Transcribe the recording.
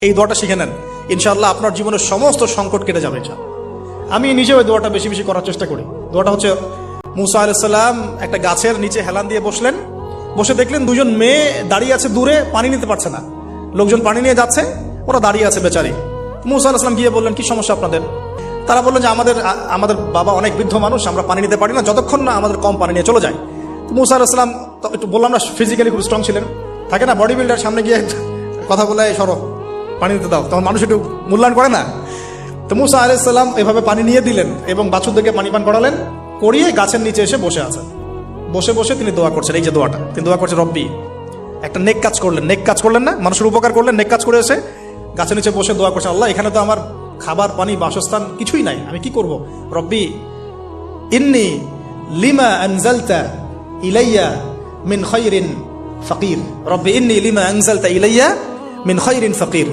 এই দোয়াটা শিখে নেন, ইনশাআল্লাহ আপনার জীবনের সমস্ত সংকট কেটে যাবে। আমি নিজেও এই দোয়াটা বেশি বেশি করার চেষ্টা করি। দোয়াটা হচ্ছে, মুসা আলাইহিস সালাম একটা গাছের নিচে হেলান দিয়ে বসলেন, বসে দেখলেন দুজন মেয়ে দাঁড়িয়ে আছে দূরে, পানি নিতে পারছে না, লোকজন পানি নিয়ে যাচ্ছে, ওরা দাঁড়িয়ে আছে বেচারি। মুসা আলাইহিস সালাম গিয়ে বললেন, কি সমস্যা আপনাদের? তারা বললেন যে আমাদের বাবা অনেক বৃদ্ধ মানুষ, আমরা পানি নিতে পারি না যতক্ষণ না আমাদের কম পানি নিয়ে চলে যায়। মুসা আলাইহিস সালাম একটু বললাম না, ফিজিক্যালি খুব স্ট্রং ছিলেন, থাকে না বডি বিল্ডার, সামনে গিয়ে কথা বলে সরো পানি দিতে দাও, তখন মানুষ একটু মূল্যায়ন করে না। তো মুসা আলাইহিস সালাম এভাবে পানি নিয়ে দিলেন এবং বাছুরদেরকে পানি পান করালেন, করিয়ে গাছের নিচে এসে বসে আছেন। বসে বসে তিনি দোয়া করছেন, এই যে দোয়াটা তিনি দোয়া করছেন, রব্বি, একটা নেক কাজ করলেন, নেক কাজ করলেন না, মানুষের উপকার করলেন, নেক কাজ করে এসে গাছের নিচে বসে দোয়া করছেন, আল্লাহ এখানে তো আমার খাবার পানি বাসস্থান কিছুই নাই, আমি কি করব? রব্বি ইন্নী লিমা আনজালতা ইলাইয়া মিন খায়রিন ফাকির, রব্বি ইন্নী লিমা আনজালতা ইলাইয়া মিন খায়রিন ফাকির।